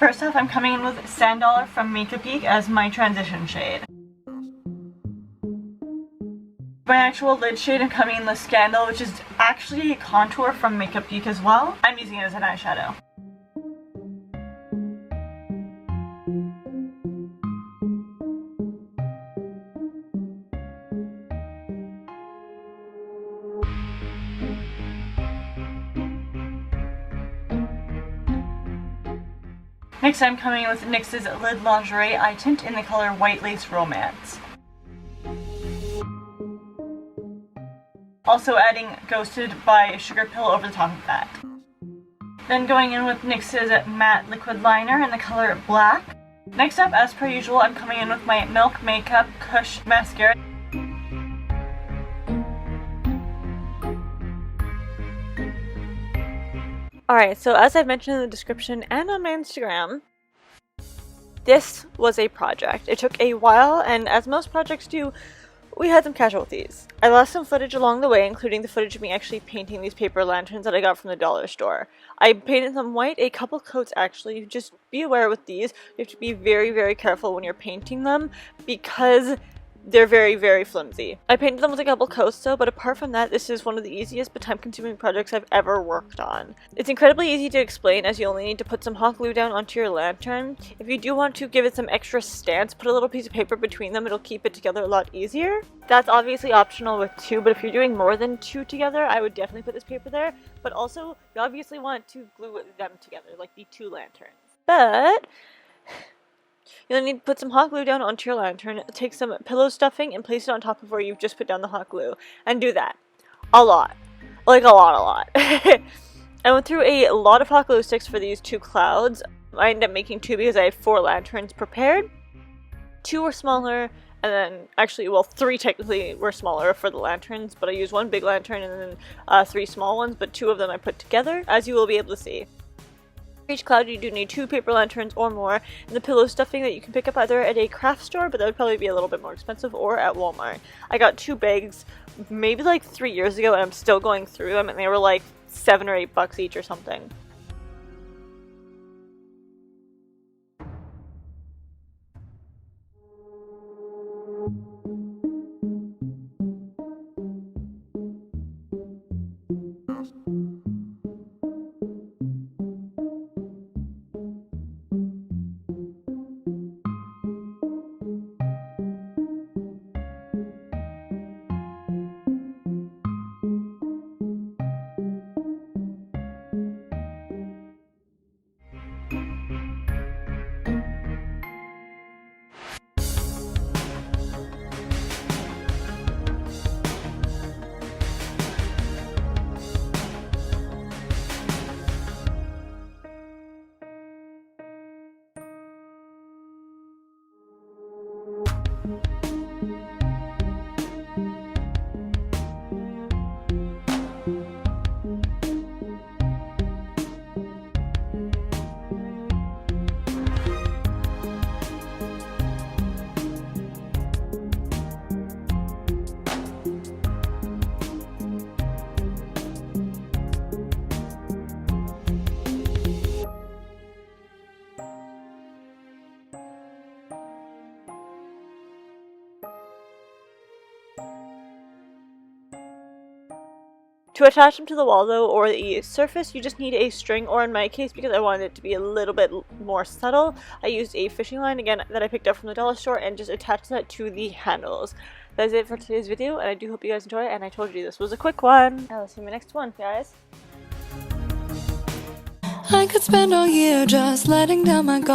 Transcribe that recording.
first off, I'm coming in with $10 from Makeup Geek as my transition shade. My actual lid shade, I'm coming in with Scandal, which is actually a contour from Makeup Geek as well. I'm using it as an eyeshadow. Next, I'm coming in with NYX's Lid Lingerie Eye Tint in the color White Lace Romance. Also adding Ghosted by Sugar Pill over the top of that. Then going in with NYX's Matte Liquid Liner in the color Black. Next up, as per usual, I'm coming in with my Milk Makeup Kush Mascara. Alright, so as I've mentioned in the description and on my Instagram, this was a project. It took a while, and as most projects do, we had some casualties. I lost some footage along the way, including the footage of me actually painting these paper lanterns that I got from the dollar store. I painted them white, a couple coats actually. Just be aware with these, you have to be very, very careful when you're painting them because they're very, very flimsy. I painted them with a couple coats though, but apart from that, this is one of the easiest but time-consuming projects I've ever worked on. It's incredibly easy to explain as you only need to put some hot glue down onto your lantern. If you do want to give it some extra stance, put a little piece of paper between them, it'll keep it together a lot easier. That's obviously optional with two, but if you're doing more than two together, I would definitely put this paper there. But also, you obviously want to glue them together, like the two lanterns. But you'll need to put some hot glue down onto your lantern, take some pillow stuffing and place it on top of where you've just put down the hot glue. And do that. A lot. Like a lot. I went through a lot of hot glue sticks for these two clouds. I ended up making two because I had 4 lanterns prepared. 2 were smaller, and then actually, well, 3 technically were smaller for the lanterns, but I used 1 big lantern and then 3 small ones, but 2 of them I put together, as you will be able to see. For each cloud, you do need 2 paper lanterns or more, and the pillow stuffing that you can pick up either at a craft store, but that would probably be a little bit more expensive, or at Walmart. I got 2 bags maybe like 3 years ago, and I'm still going through them, and they were like $7 or $8 each or something. To attach them to the wall though, or the surface, you just need a string, or in my case, because I wanted it to be a little bit more subtle, I used a fishing line, again, that I picked up from the dollar store, and just attached that to the handles. That is it for today's video, and I do hope you guys enjoy it, and I told you this was a quick one. I'll see you in my next one, guys. I could spend all year just letting down my guard.